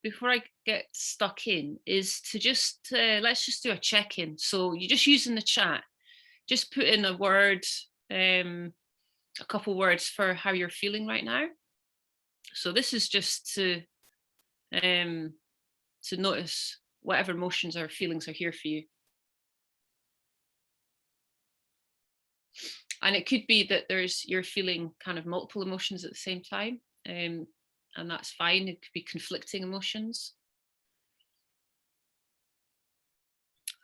before I get stuck in is to just let's just do a check-in. So you're just using the chat, just put in a word, a couple words for how you're feeling right now. So this is just to notice whatever emotions or feelings are here for you. And it could be that you're feeling kind of multiple emotions at the same time, and that's fine. It could be conflicting emotions.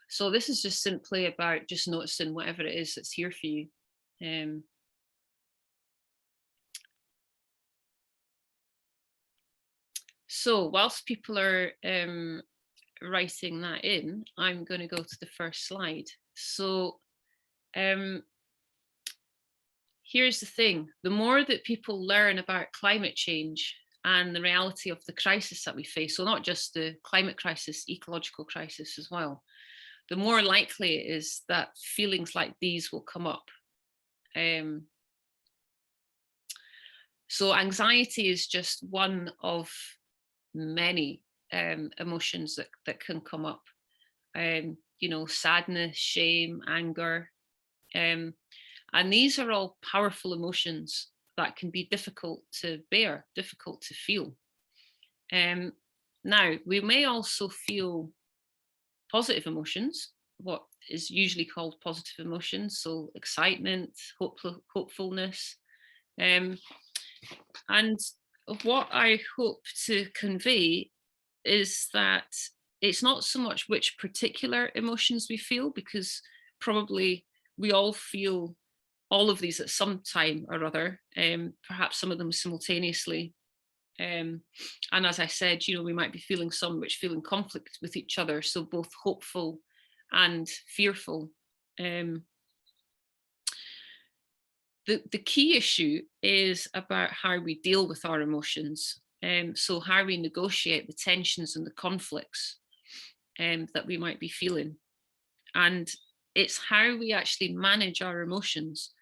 So this is just simply about just noticing whatever it is that's here for you. So whilst people are writing that in, I'm going to go to the first slide. So here's the thing. The more that people learn about climate change and the reality of the crisis that we face, so not just the climate crisis, ecological crisis as well, the more likely it is that feelings like these will come up. So anxiety is just one of many emotions that can come up. You know, sadness, shame, anger. And these are all powerful emotions that can be difficult to bear, difficult to feel. Now, we may also feel positive emotions, what is usually called positive emotions, so excitement, hopefulness. And what I hope to convey is that it's not so much which particular emotions we feel, because probably we all feel all of these at some time or other, perhaps some of them simultaneously. And as I said, you know, we might be feeling some which feel in conflict with each other, so both hopeful and fearful. The key issue is about how we deal with our emotions. So how we negotiate the tensions and the conflicts that we might be feeling. And it's how we actually manage our emotions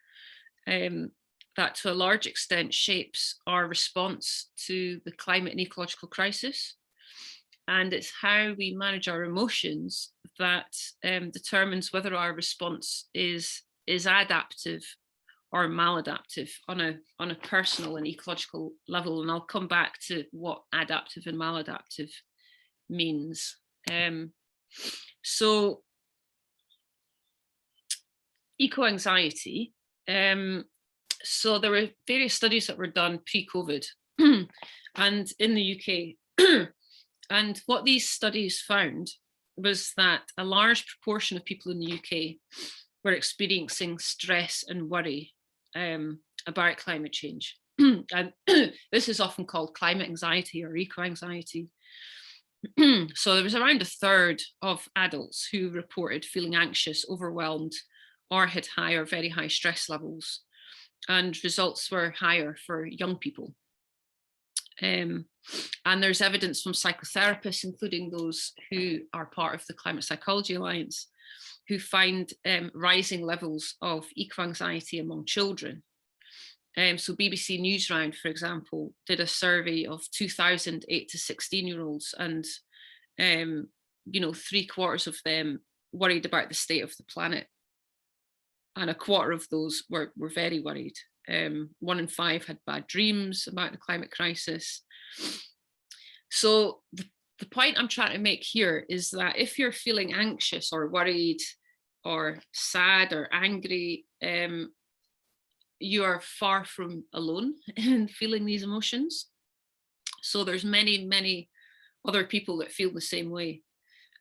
that to a large extent shapes our response to the climate and ecological crisis. And it's how we manage our emotions that determines whether our response is adaptive or maladaptive on a personal and ecological level. And I'll come back to what adaptive and maladaptive means. So eco-anxiety. So there were various studies that were done pre-COVID and in the UK. And what these studies found was that a large proportion of people in the UK were experiencing stress and worry about climate change. And this is often called climate anxiety or eco-anxiety. So there was around a third of adults who reported feeling anxious, overwhelmed, or had high or very high stress levels. And results were higher for young people. And there's evidence from psychotherapists, including those who are part of the Climate Psychology Alliance, who find rising levels of eco-anxiety among children. So BBC Newsround, for example, did a survey of 2,000 8 to 16-year-olds, and you know, 3/4 of them worried about the state of the planet, and 1/4 of those were very worried. 1 in 5 had bad dreams about the climate crisis. So the point I'm trying to make here is that if you're feeling anxious or worried or sad or angry, you are far from alone in feeling these emotions. So there's many other people that feel the same way.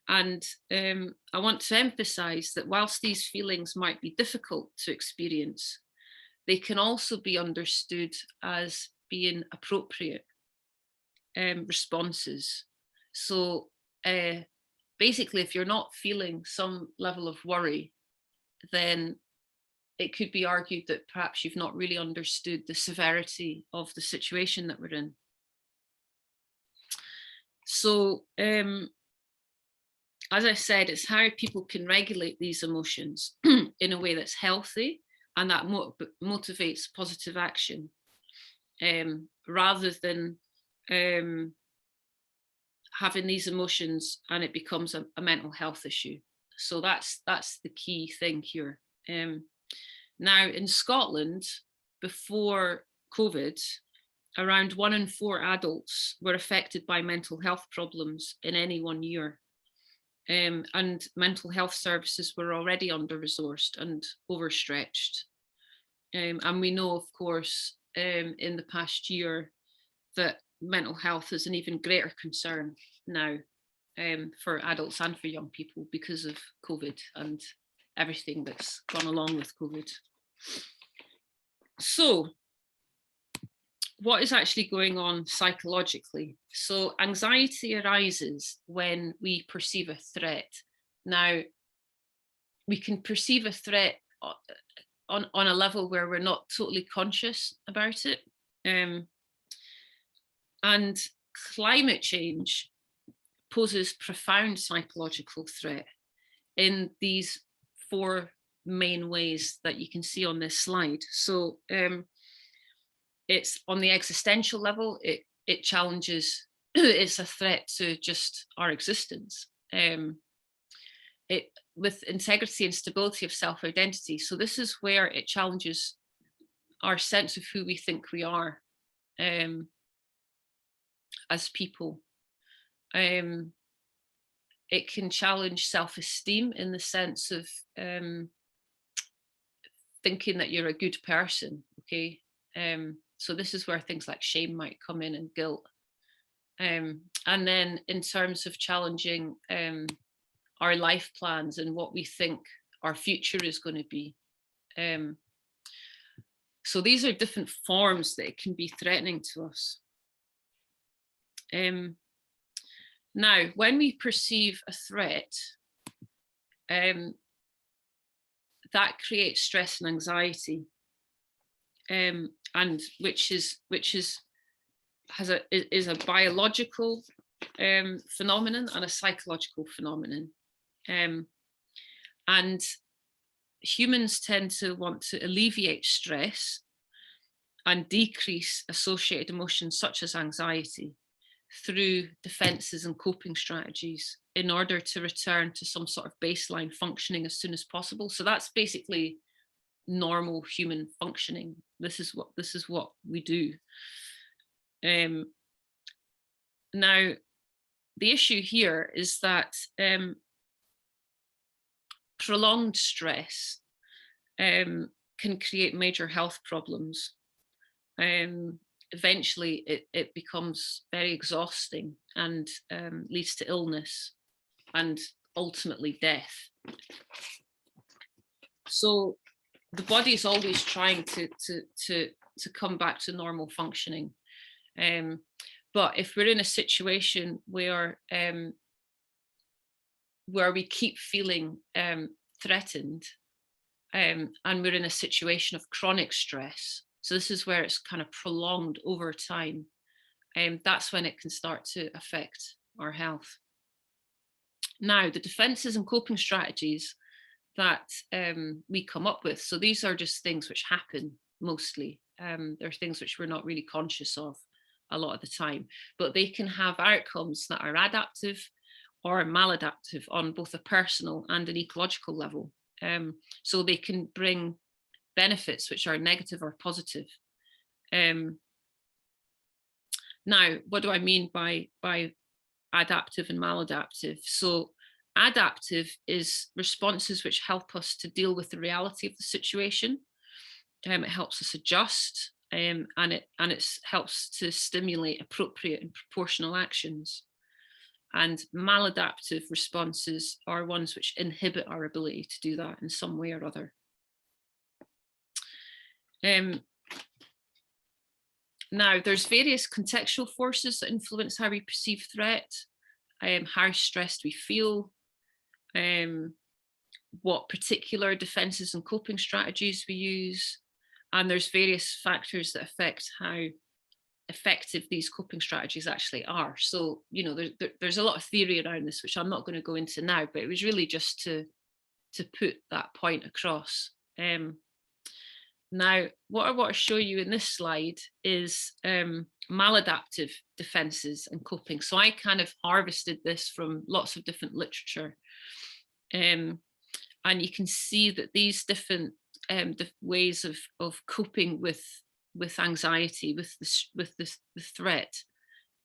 And I want to emphasize that whilst these feelings might be difficult to experience, they can also be understood as being appropriate responses. So basically, if you're not feeling some level of worry, then it could be argued that perhaps you've not really understood the severity of the situation that we're in. So as I said, it's how people can regulate these emotions in a way that's healthy and that motivates positive action, rather than having these emotions, and it becomes a mental health issue. So that's the key thing here. Now in Scotland, before COVID, around 1 in 4 adults were affected by mental health problems in any one year. And mental health services were already under-resourced and overstretched. And we know, of course, in the past year that mental health is an even greater concern now for adults and for young people because of COVID and everything that's gone along with COVID. So what is actually going on psychologically? So anxiety arises when we perceive a threat. Now, we can perceive a threat on a level where we're not totally conscious about it. And climate change poses profound psychological threat in these 4 main ways that you can see on this slide. So it's on the existential level, it challenges, it's a threat to just our existence. It with integrity and stability of self-identity. So this is where it challenges our sense of who we think we are as people. It can challenge self-esteem in the sense of thinking that you're a good person, okay? So this is where things like shame might come in, and guilt. And then in terms of challenging our life plans and what we think our future is going to be. So these are different forms that it can be threatening to us. Now, when we perceive a threat, that creates stress and anxiety, and which is a biological phenomenon and a psychological phenomenon. And humans tend to want to alleviate stress and decrease associated emotions such as anxiety through defenses and coping strategies in order to return to some sort of baseline functioning as soon as possible. So that's basically normal human functioning. This is what we do. Now, the issue here is that prolonged stress can create major health problems. Eventually, it becomes very exhausting and leads to illness and ultimately death. So the body is always trying to come back to normal functioning. But if we're in a situation where we keep feeling threatened, and we're in a situation of chronic stress, so this is where it's kind of prolonged over time, that's when it can start to affect our health. Now, the defenses and coping strategies that we come up with, so these are just things which happen mostly. They're things which we're not really conscious of a lot of the time, but they can have outcomes that are adaptive or maladaptive on both a personal and an ecological level. So they can bring benefits which are negative or positive. Now, what do I mean by adaptive and maladaptive? So adaptive is responses which help us to deal with the reality of the situation. It helps us adjust, and it helps to stimulate appropriate and proportional actions. And maladaptive responses are ones which inhibit our ability to do that in some way or other. Now, there's various contextual forces that influence how we perceive threat, how stressed we feel, what particular defenses and coping strategies we use, and there's various factors that affect how effective these coping strategies actually are. So, you know, there's a lot of theory around this, which I'm not going to go into now, but it was really just to put that point across. Now, what I want to show you in this slide is maladaptive defenses and coping. So I kind of harvested this from lots of different literature. And you can see that these different the ways of coping with anxiety, with the threat,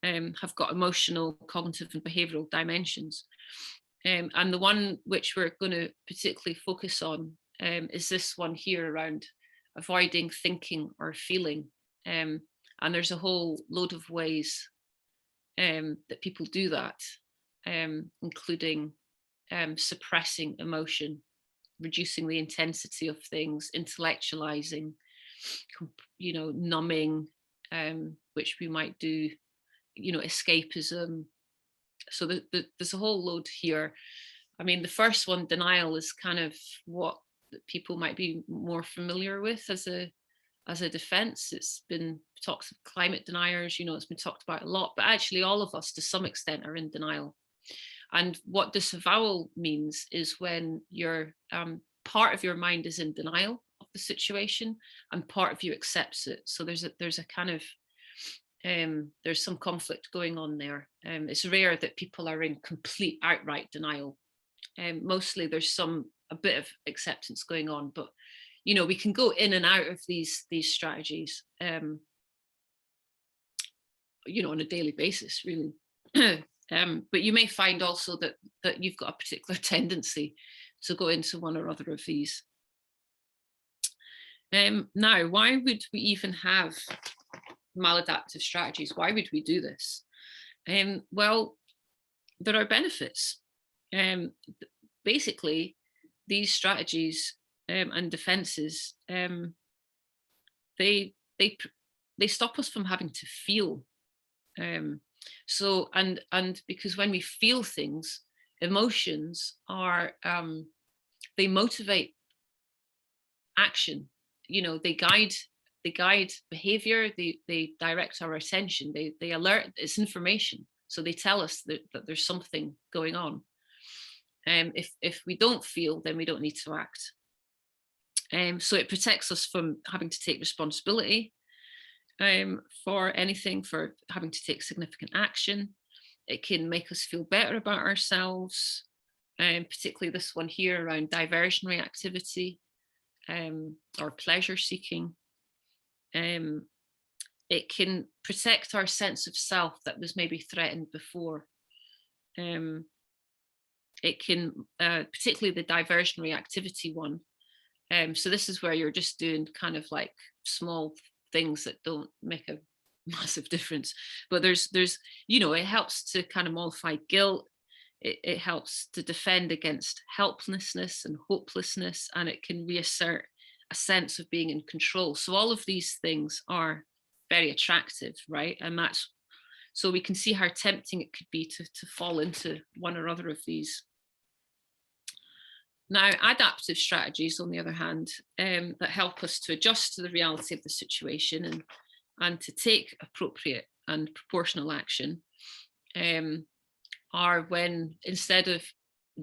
have got emotional, cognitive, and behavioural dimensions. And the one which we're going to particularly focus on is this one here around avoiding thinking or feeling. And there's a whole load of ways that people do that, including suppressing emotion, reducing the intensity of things, intellectualizing, numbing, which we might do, escapism. So there's a whole load here. I mean, the first one, denial, is kind of what people might be more familiar with as a defense. It's been talked of climate deniers, it's been talked about a lot, but actually all of us to some extent are in denial. And what disavowal means is when your part of your mind is in denial of the situation and part of you accepts it. So there's a kind of there's some conflict going on there. It's rare that people are in complete outright denial. Mostly there's a bit of acceptance going on, but we can go in and out of these strategies on a daily basis, really. But you may find also that you've got a particular tendency to go into one or other of these. Now, why would we even have maladaptive strategies? Why would we do this? Well, there are benefits. Basically, these strategies and defenses, they stop us from having to feel. So because when we feel things, emotions are they motivate action. They guide behavior. They direct our attention. They alert. It's information. So they tell us that there's something going on. If we don't feel, then we don't need to act. So it protects us from having to take responsibility for anything, for having to take significant action. It can make us feel better about ourselves, particularly this one here around diversionary activity or pleasure seeking. It can protect our sense of self that was maybe threatened before. It can, particularly the diversionary activity one. So this is where you're just doing kind of like small things that don't make a massive difference, but there's it helps to kind of mollify guilt. It helps to defend against helplessness and hopelessness, and it can reassert a sense of being in control. So all of these things are very attractive, right? And that's, so we can see how tempting it could be to fall into one or other of these. Now, adaptive strategies, on the other hand, that help us to adjust to the reality of the situation and to take appropriate and proportional action, are when, instead of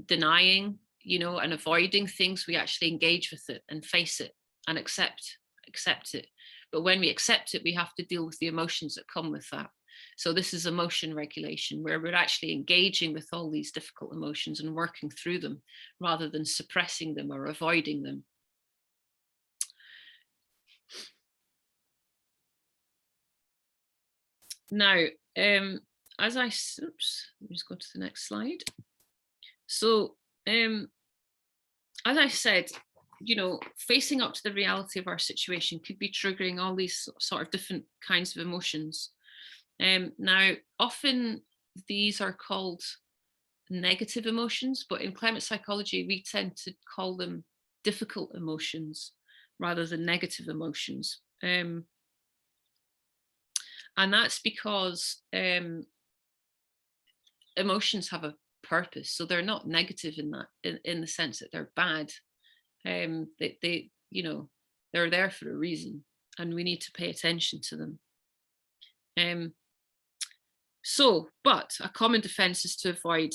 denying, and avoiding things, we actually engage with it and face it and accept it. But when we accept it, we have to deal with the emotions that come with that. So this is emotion regulation, where we're actually engaging with all these difficult emotions and working through them rather than suppressing them or avoiding them. Now, let me just go to the next slide. So, as I said, facing up to the reality of our situation could be triggering all these sort of different kinds of emotions. Now, often these are called negative emotions, but in climate psychology, we tend to call them difficult emotions rather than negative emotions. And that's because emotions have a purpose. So they're not negative in the sense that they're bad. They they're there for a reason, and we need to pay attention to them. But a common defense is to avoid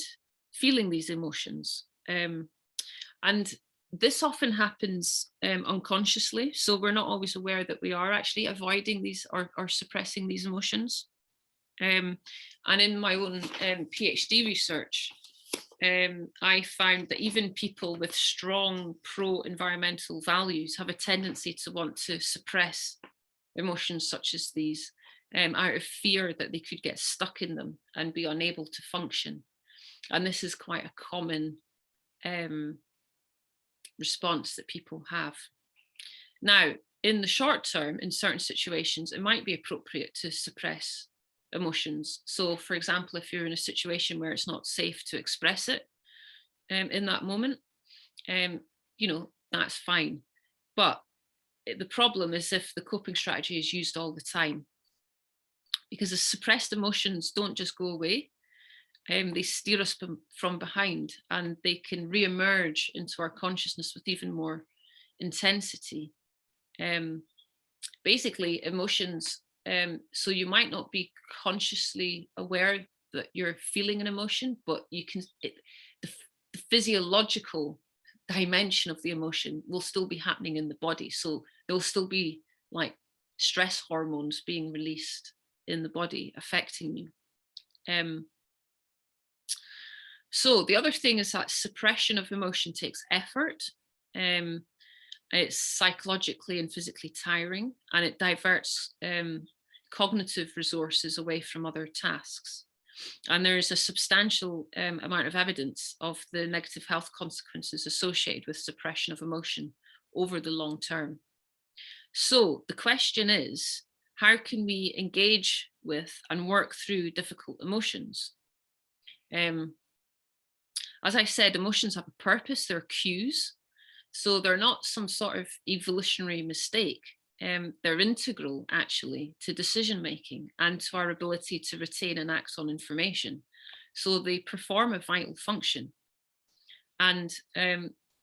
feeling these emotions. And this often happens unconsciously, so we're not always aware that we are actually avoiding these or suppressing these emotions. And in my own PhD research, I found that even people with strong pro-environmental values have a tendency to want to suppress emotions such as these, out of fear that they could get stuck in them and be unable to function. And this is quite a common response that people have. Now, in the short term, in certain situations, it might be appropriate to suppress emotions. So, for example, if you're in a situation where it's not safe to express it in that moment, that's fine. But the problem is if the coping strategy is used all the time, because the suppressed emotions don't just go away. They steer us from behind, and they can re-emerge into our consciousness with even more intensity. Basically, emotions. So you might not be consciously aware that you're feeling an emotion, but you can. The physiological dimension of the emotion will still be happening in the body. So there'll still be like stress hormones being released in the body, affecting you. So the other thing is that suppression of emotion takes effort. It's psychologically and physically tiring, and it diverts cognitive resources away from other tasks. And there is a substantial amount of evidence of the negative health consequences associated with suppression of emotion over the long term. So the question is, how can we engage with and work through difficult emotions? As I said, emotions have a purpose, they're cues. So they're not some sort of evolutionary mistake. They're integral, actually, to decision making and to our ability to retain and act on information. So they perform a vital function. And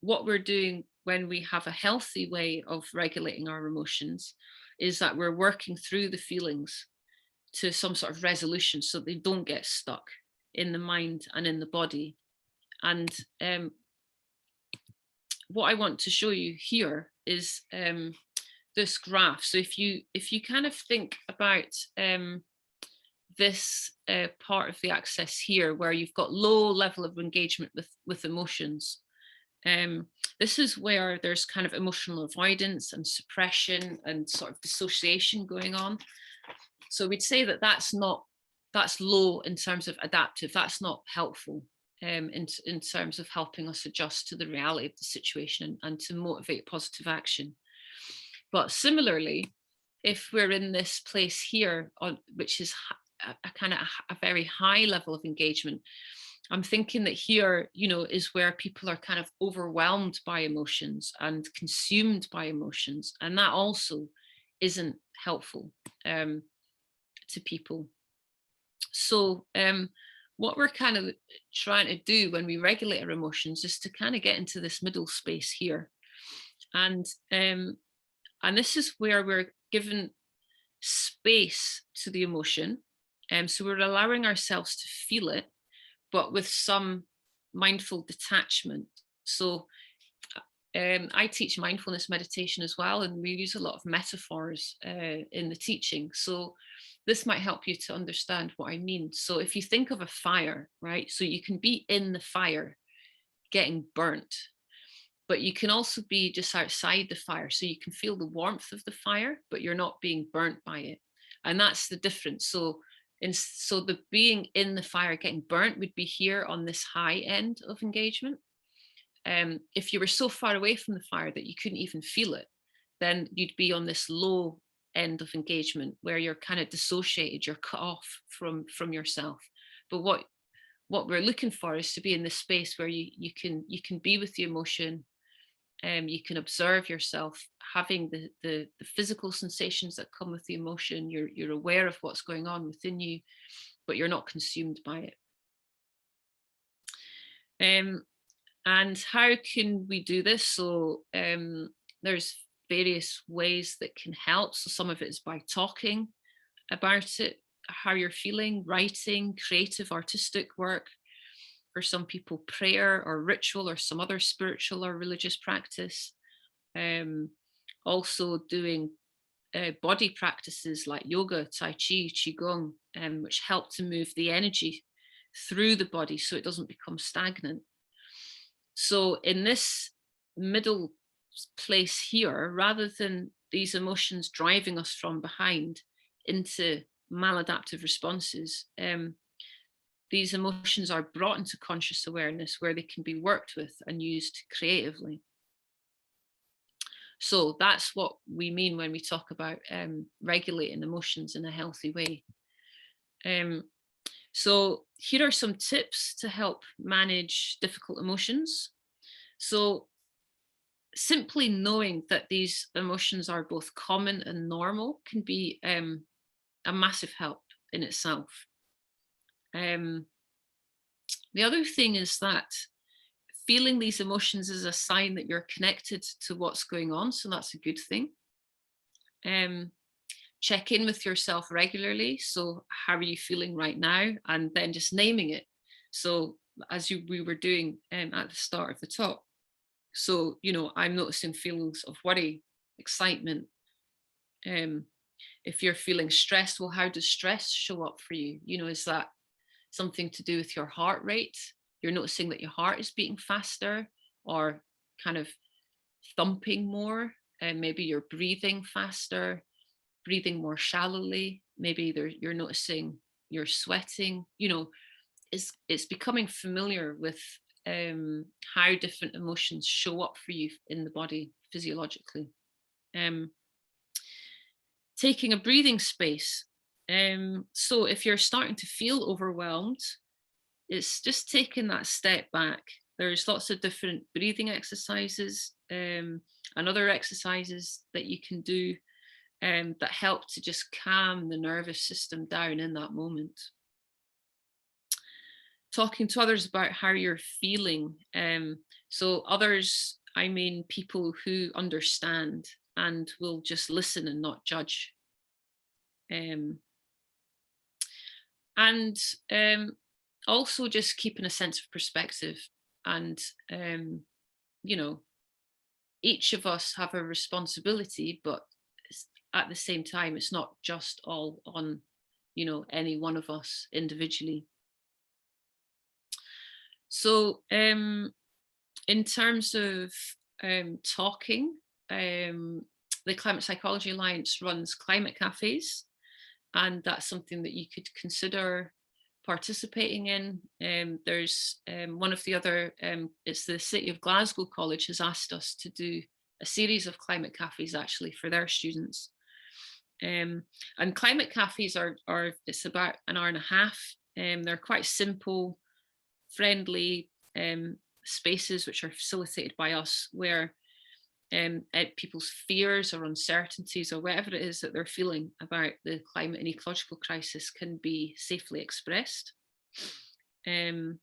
what we're doing when we have a healthy way of regulating our emotions is that we're working through the feelings to some sort of resolution so they don't get stuck in the mind and in the body. And what I want to show you here is this graph. So if you kind of think about this part of the axis here, where you've got low level of engagement with emotions, this is where there's kind of emotional avoidance and suppression and sort of dissociation going on. So we'd say that that's low in terms of adaptive. That's not helpful. In terms of helping us adjust to the reality of the situation and to motivate positive action. But similarly, if we're in this place here, which is a kind of a very high level of engagement, I'm thinking that here, is where people are kind of overwhelmed by emotions and consumed by emotions. And that also isn't helpful to people. So what we're kind of trying to do when we regulate our emotions is to kind of get into this middle space here. And this is where we're given space to the emotion. So we're allowing ourselves to feel it, but with some mindful detachment. So I teach mindfulness meditation as well, and we use a lot of metaphors in the teaching. So this might help you to understand what I mean. So if you think of a fire, right? So you can be in the fire getting burnt, but you can also be just outside the fire. So you can feel the warmth of the fire, but you're not being burnt by it. And that's the difference. So the being in the fire getting burnt would be here on this high end of engagement. If you were so far away from the fire that you couldn't even feel it, then you'd be on this low end of engagement where you're kind of dissociated, you're cut off from yourself. But what we're looking for is to be in this space where you can be with the emotion, you can observe yourself having the physical sensations that come with the emotion. You're aware of what's going on within you, but you're not consumed by it. And how can we do this? So there's various ways that can help. So some of it is by talking about it, how you're feeling, writing, creative, artistic work. for some people, prayer or ritual or some other spiritual or religious practice. Also doing body practices like yoga, tai chi, qigong, which help to move the energy through the body so it doesn't become stagnant. So in this middle place here, rather than these emotions driving us from behind into maladaptive responses, these emotions are brought into conscious awareness where they can be worked with and used creatively. So that's what we mean when we talk about regulating emotions in a healthy way. So here are some tips to help manage difficult emotions. So simply knowing that these emotions are both common and normal can be a massive help in itself. The other thing is that feeling these emotions is a sign that you're connected to what's going on, so that's a good thing. Check in with yourself regularly. So how are you feeling right now? And then just naming it. So as we were doing at the start of the talk. So, I'm noticing feelings of worry, excitement. If you're feeling stressed, well, how does stress show up for you? Is that something to do with your heart rate? You're noticing that your heart is beating faster or kind of thumping more, and maybe you're breathing faster, breathing more shallowly. Maybe you're noticing you're sweating. It's becoming familiar with how different emotions show up for you in the body physiologically. Taking a breathing space. So if you're starting to feel overwhelmed, it's just taking that step back. There's lots of different breathing exercises and other exercises that you can do that help to just calm the nervous system down in that moment. Talking to others about how you're feeling. So others, I mean people who understand and will just listen and not judge. And also just keeping a sense of perspective. And, each of us have a responsibility, but at the same time, it's not just all on, any one of us individually. So in terms of talking, the Climate Psychology Alliance runs climate cafes, and that's something that you could consider participating in. There's one of the other, it's the City of Glasgow College has asked us to do a series of climate cafes actually for their students. And climate cafes are it's about an hour and a half. They're quite simple, friendly spaces which are facilitated by us, where people's fears or uncertainties or whatever it is that they're feeling about the climate and ecological crisis can be safely expressed. There's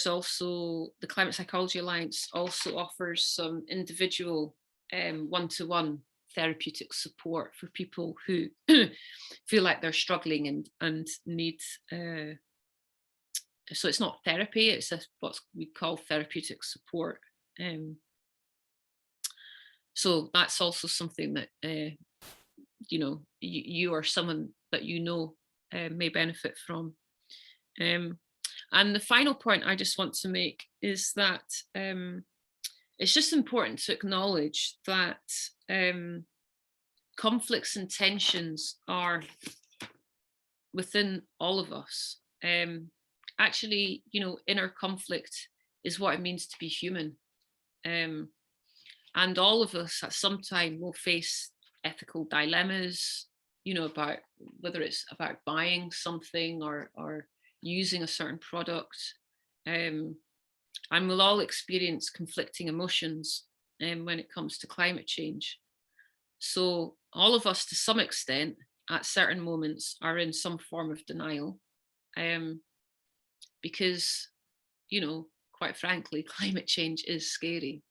also the Climate Psychology Alliance also offers some individual one-to-one therapeutic support for people who feel like they're struggling and need so it's not therapy, it's what we call therapeutic support. So that's also something that you or someone that may benefit from. And the final point I just want to make is that it's just important to acknowledge that conflicts and tensions are within all of us. Actually, inner conflict is what it means to be human. And all of us at some time will face ethical dilemmas, about whether it's about buying something or using a certain product. And we'll all experience conflicting emotions when it comes to climate change. So all of us, to some extent, at certain moments, are in some form of denial. Because, quite frankly, climate change is scary.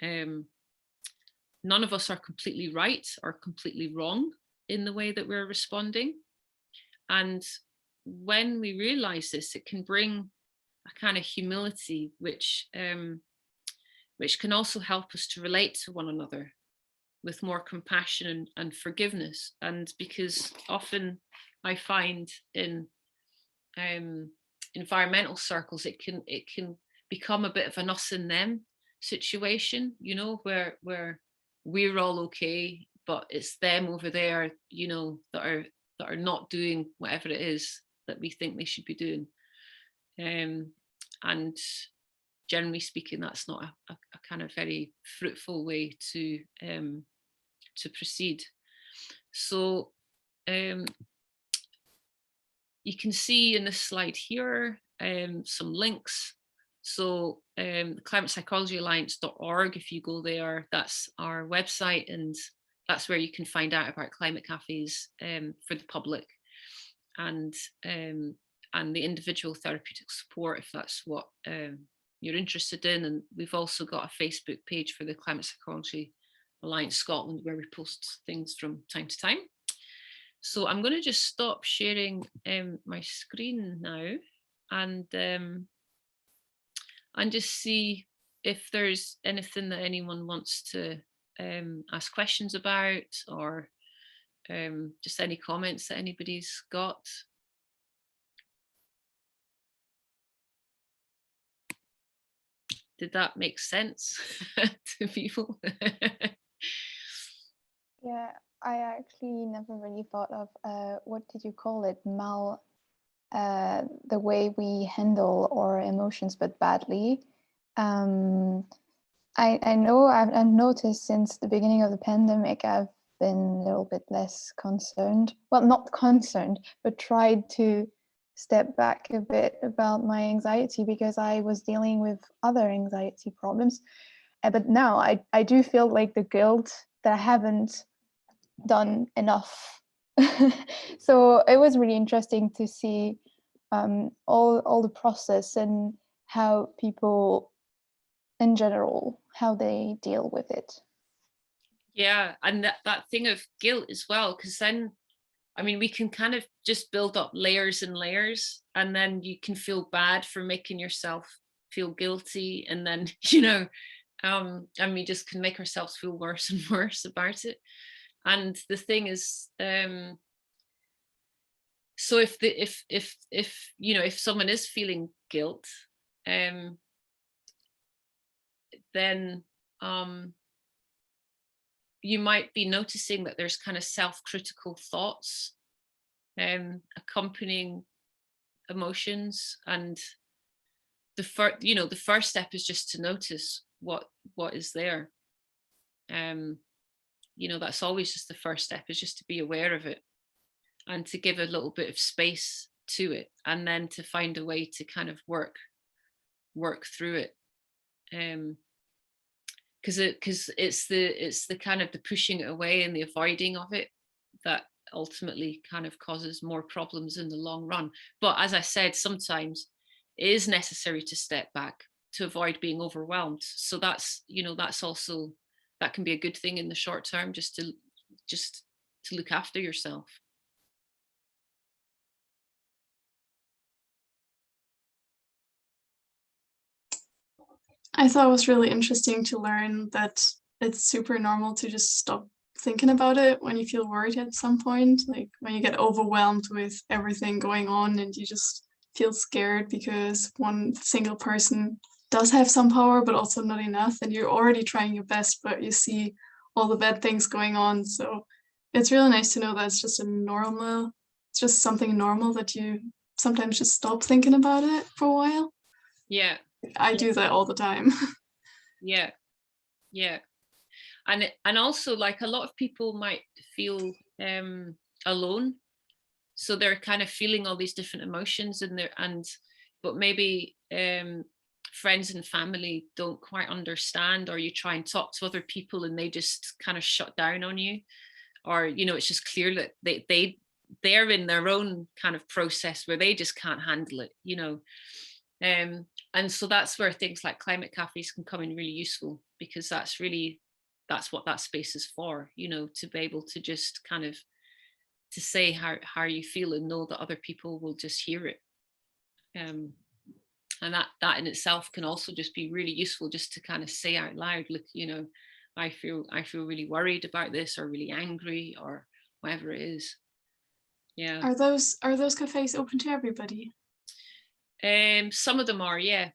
None of us are completely right or completely wrong in the way that we're responding. And when we realize this, it can bring a kind of humility, which can also help us to relate to one another with more compassion and forgiveness. And because often I find in environmental circles, it can become a bit of an us and them situation, you know, where we're all okay, but it's them over there, you know, that are not doing whatever it is that we think they should be doing. And generally speaking, that's not a kind of very fruitful way to proceed. So you can see in this slide here some links. So climatepsychologyalliance.org, if you go there, that's our website, and that's where you can find out about climate cafes for the public, and the individual therapeutic support, if that's what you're interested in. And we've also got a Facebook page for the Climate Psychology Alliance Scotland, where we post things from time to time. So I'm going to just stop sharing my screen now, and just see if there's anything that anyone wants to ask questions about, or just any comments that anybody's got. Did that make sense to people? Yeah, I actually never really thought of what did you call it? The way we handle our emotions, but badly. I know I've noticed since the beginning of the pandemic, I've been a little bit less concerned. Well, not concerned, but tried to step back a bit about my anxiety, because I was dealing with other anxiety problems. But now I do feel like the guilt that I haven't done enough. So it was really interesting to see all the process and how people in general, how they deal with it. Yeah, and that thing of guilt as well, because then, I mean, we can kind of just build up layers and layers, and then you can feel bad for making yourself feel guilty, and then you know, and we just can make ourselves feel worse and worse about it. And the thing is, so if you know, if someone is feeling guilt, then you might be noticing that there's kind of self-critical thoughts accompanying emotions. And the first step is just to notice what is there. You know, that's always just the first step, is just to be aware of it and to give a little bit of space to it, and then to find a way to kind of work through it. Because it's the kind of the pushing it away and the avoiding of it that ultimately kind of causes more problems in the long run. But as I said, sometimes it is necessary to step back to avoid being overwhelmed. So that's, you know, that's also, that can be a good thing in the short term, just to look after yourself. I thought it was really interesting to learn that it's super normal to just stop thinking about it when you feel worried at some point, like when you get overwhelmed with everything going on and you just feel scared because one single person does have some power but also not enough, and you're already trying your best but you see all the bad things going on. So it's really nice to know that it's just it's just something normal, that you sometimes just stop thinking about it for a while. Yeah, I do that all the time. yeah, and also, like, a lot of people might feel alone, so they're kind of feeling all these different emotions in there, but maybe friends and family don't quite understand, or you try and talk to other people and they just kind of shut down on you, or, you know, it's just clear that they're in their own kind of process where they just can't handle it, you know. And so that's where things like climate cafes can come in really useful, because that's what that space is for, you know, to be able to just kind of to say how you feel and know that other people will just hear it. And that in itself can also just be really useful, just to kind of say out loud, look, you know, I feel really worried about this, or really angry, or whatever it is. Yeah. Are those cafes open to everybody? Some of them are, yeah.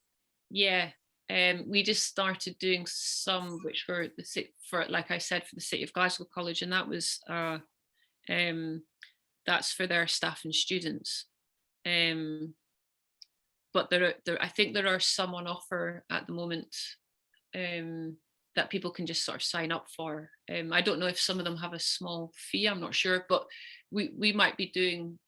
We just started doing some which were for, like I said, for the City of Glasgow College, and that was that's for their staff and students. But there I think there are some on offer at the moment that people can just sort of sign up for. I don't know if some of them have a small fee, I'm not sure, but we might be doing,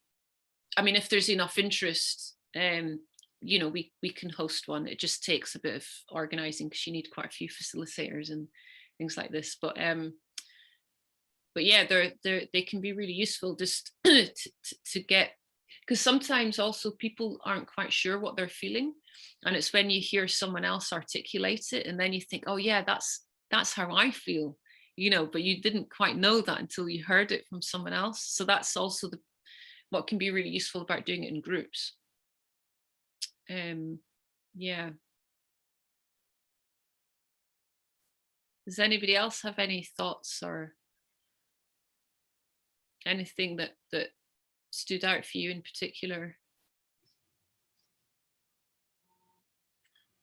I mean, if there's enough interest, you know, we can host one. It just takes a bit of organizing, because you need quite a few facilitators and things like this. But yeah, they can be really useful, just to get, because sometimes also people aren't quite sure what they're feeling, and it's when you hear someone else articulate it, and then you think, oh yeah, that's how I feel, you know, but you didn't quite know that until you heard it from someone else. So that's also what can be really useful about doing it in groups. Yeah. Does anybody else have any thoughts or anything that stood out for you in particular?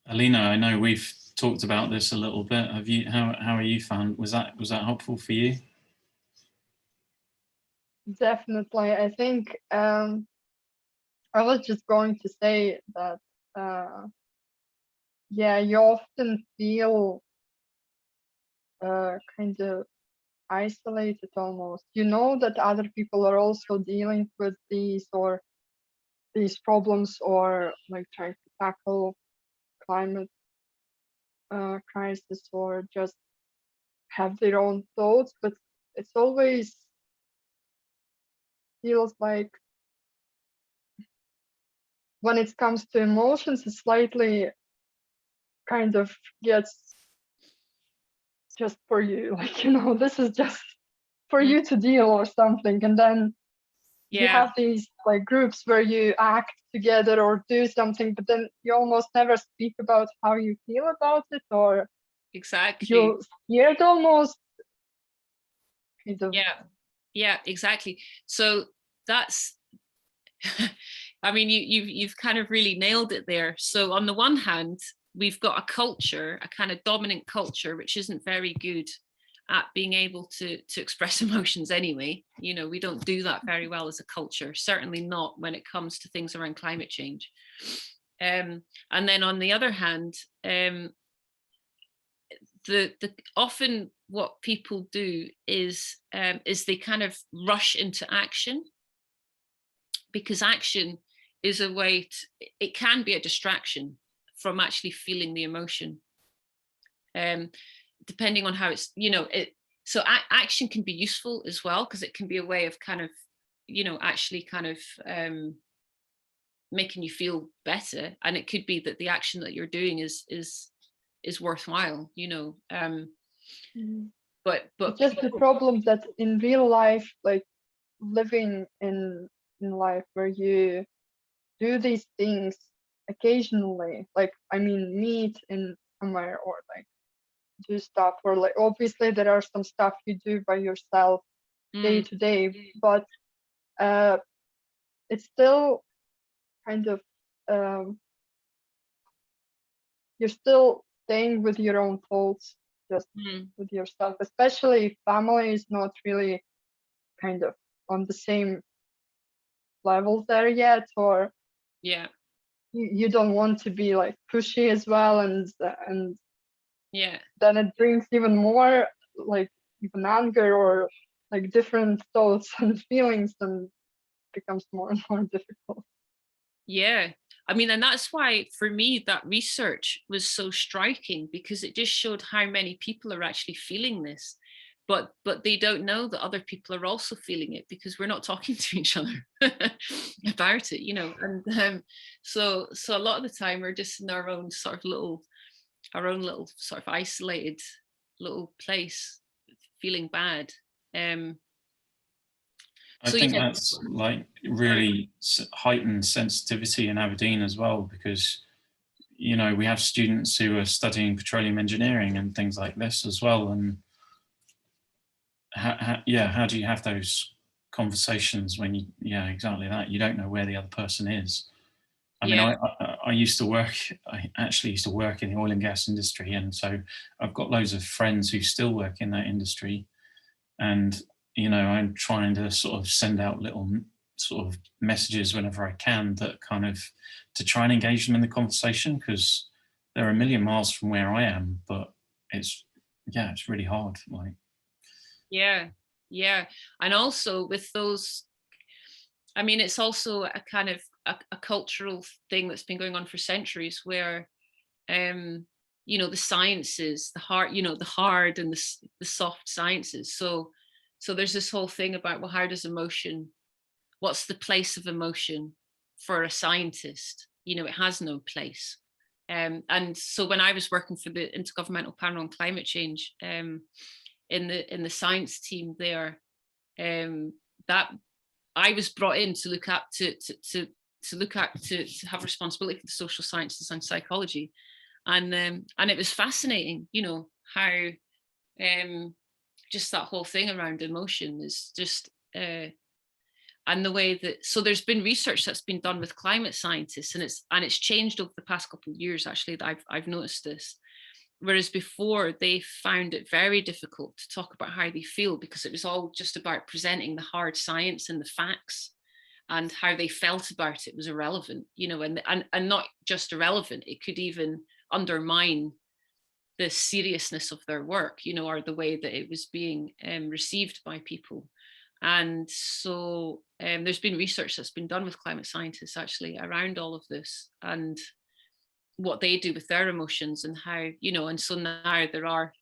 Alina, I know we've talked about this a little bit. Have you? How are you found? Was that helpful for you? Definitely. I think I was just going to say that yeah, you often feel kind of isolated almost. You know that other people are also dealing with these problems, or like trying to tackle climate crisis, or just have their own thoughts, but it's always feels like when it comes to emotions, it slightly kind of gets just for you, like, you know, this is just for you to deal or something. And then you have these like groups where you act together or do something, but then you almost never speak about how you feel about it, or exactly, you're scared almost, kind of. Yeah, exactly. So that's I mean, you've kind of really nailed it there. So on the one hand, we've got a culture, a kind of dominant culture, which isn't very good at being able to express emotions anyway. You know, we don't do that very well as a culture, certainly not when it comes to things around climate change. And then on the other hand, the often what people do is they kind of rush into action, because action is a way it can be a distraction from actually feeling the emotion, depending on how it's, you know, so action can be useful as well, because it can be a way of kind of, you know, actually kind of making you feel better, and it could be that the action that you're doing is worthwhile, you know. But just the problem that in real life, like living in life where you do these things occasionally, like, I mean, meet in somewhere, or like do stuff, or like obviously there are some stuff you do by yourself day to day, but it's still kind of you're still staying with your own thoughts, just with yourself, especially if family is not really kind of on the same level there yet, or you don't want to be like pushy as well, and then it brings even more like even anger, or like different thoughts and feelings, and becomes more and more difficult. I mean, and that's why for me that research was so striking, because it just showed how many people are actually feeling this, but they don't know that other people are also feeling it, because we're not talking to each other about it, you know. And so a lot of the time we're just in our own little sort of isolated little place, feeling bad. I So, think yeah. that's like really heightened sensitivity in Aberdeen as well, because you know we have students who are studying petroleum engineering and things like this as well, and how do you have those conversations when you, yeah, exactly that, you don't know where the other person is. I mean, Yeah. I used to work, I actually used to work in the oil and gas industry, and so I've got loads of friends who still work in that industry, and you know, I'm trying to sort of send out little sort of messages whenever I can, that kind of to try and engage them in the conversation, because they're a million miles from where I am, but it's, yeah, it's really hard. Like, Yeah, yeah. And also with those, I mean, it's also a kind of a cultural thing that's been going on for centuries, where you know, the sciences, the hard, you know, the hard and the soft sciences. So there's this whole thing about, well, how does emotion, what's the place of emotion for a scientist? You know, it has no place. And so when I was working for the Intergovernmental Panel on Climate Change, in the science team there, that I was brought in to look at to have responsibility for the social sciences and psychology, and it was fascinating, you know, how just that whole thing around emotion is just and the way that, so there's been research that's been done with climate scientists, and it's changed over the past couple of years actually, that I've noticed this. Whereas before they found it very difficult to talk about how they feel, because it was all just about presenting the hard science and the facts, and how they felt about it was irrelevant, you know, and not just irrelevant, it could even undermine the seriousness of their work, you know, or the way that it was being received by people. And so there's been research that's been done with climate scientists actually around all of this, and what they do with their emotions, and how, you know, and so now there are,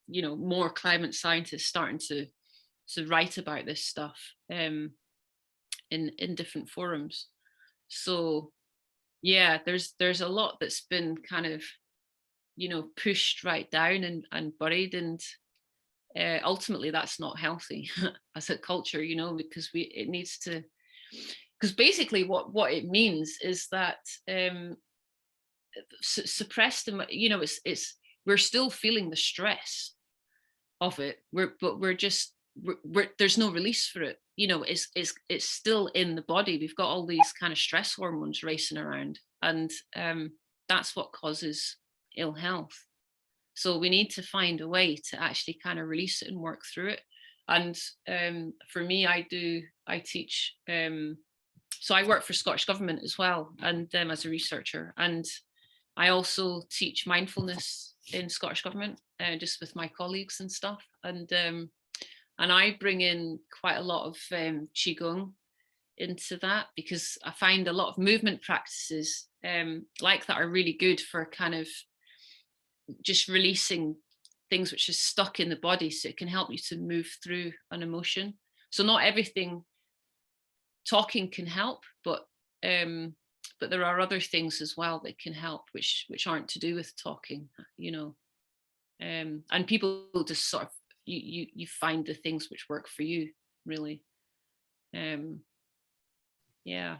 you know, more climate scientists starting to write about this stuff in different forums. So yeah, there's a lot that's been kind of, you know, pushed right down and buried, and ultimately that's not healthy as a culture, you know, because it needs to, because basically what it means is that suppressed, you know, it's we're still feeling the stress of it, but we're just there's no release for it, you know, it's still in the body. We've got all these kind of stress hormones racing around, and that's what causes ill health. So we need to find a way to actually kind of release it and work through it. And for me, I teach, so I work for Scottish Government as well, and as a researcher, and I also teach mindfulness in Scottish Government, just with my colleagues and stuff. And I bring in quite a lot of Qigong into that, because I find a lot of movement practices like that are really good for kind of just releasing things which is stuck in the body, so it can help you to move through an emotion. So not everything talking can help, but there are other things as well that can help, which aren't to do with talking, you know. And people just sort of, you find the things which work for you, really. Yeah.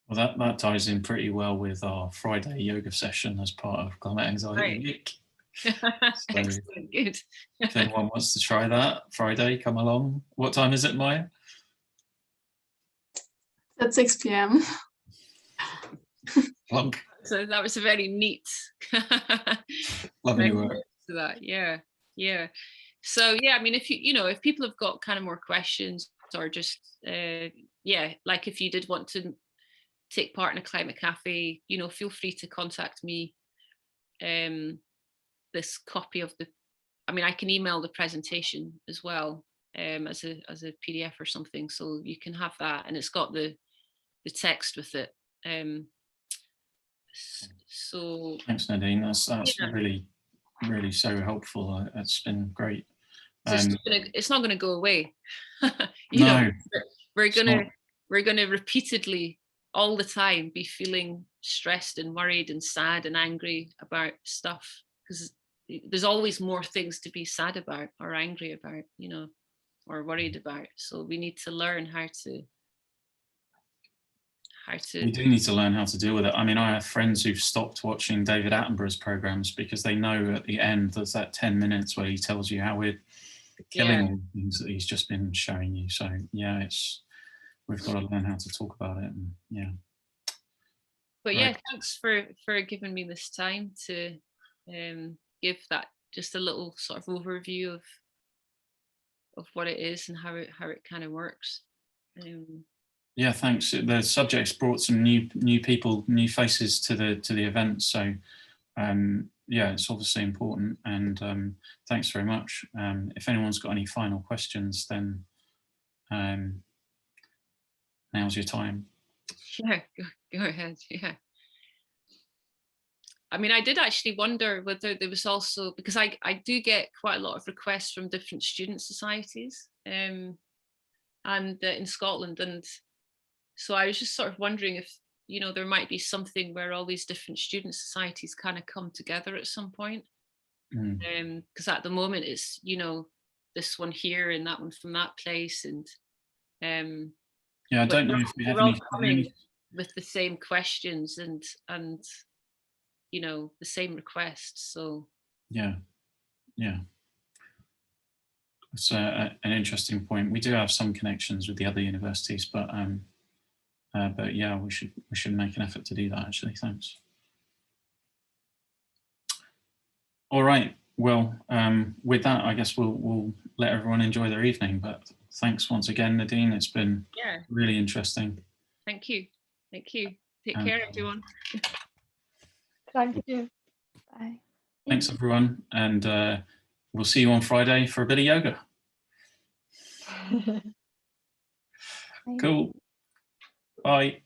well, that ties in pretty well with our Friday yoga session as part of Climate Anxiety Right. Week. Excellent, good. If anyone wants to try that Friday, come along. What time is it, Maya? At 6 p.m. Plunk. So that was a very neat Loving your work. to that. Yeah. So yeah, I mean, if if people have got kind of more questions, or just like if you did want to take part in a climate cafe, you know, feel free to contact me. This copy of I can email the presentation as well, as a PDF or something, so you can have that, and it's got the text with it. So thanks, Nadine. That's yeah. really so helpful. It's been great. So it's not gonna go away. No, we're gonna repeatedly all the time be feeling stressed and worried and sad and angry about stuff, because there's always more things to be sad about or angry about, you know. or worried about. So we need to learn how to We do need to learn how to deal with it. I mean, I have friends who've stopped watching David Attenborough's programs because they know at the end there's that 10 minutes where he tells you how we're killing all the things that he's just been showing you. So yeah, we've got to learn how to talk about it. And yeah. But Right. yeah, thanks for giving me this time to give that just a little sort of overview of what it is and how it kind of works. Yeah, thanks. The subject's brought some new people, new faces to the event. So yeah, it's obviously important. And thanks very much. If anyone's got any final questions, then now's your time. Yeah, go ahead. Yeah. I mean, I did actually wonder whether there was also, because I do get quite a lot of requests from different student societies and in Scotland. And so I was just sort of wondering if, you know, there might be something where all these different student societies kind of come together at some point. Because at the moment it's, you know, this one here and that one from that place. And yeah, I don't know if we have any with the same questions and you know, the same requests. So yeah, it's an interesting point. We do have some connections with the other universities, but yeah, we should make an effort to do that, actually. Thanks. All right. Well, with that, I guess we'll let everyone enjoy their evening. But thanks once again, Nadine. It's been really interesting. Thank you. Thank you. Take care, everyone. Thank you. Bye. Thanks, everyone. And we'll see you on Friday for a bit of yoga. Cool. Bye.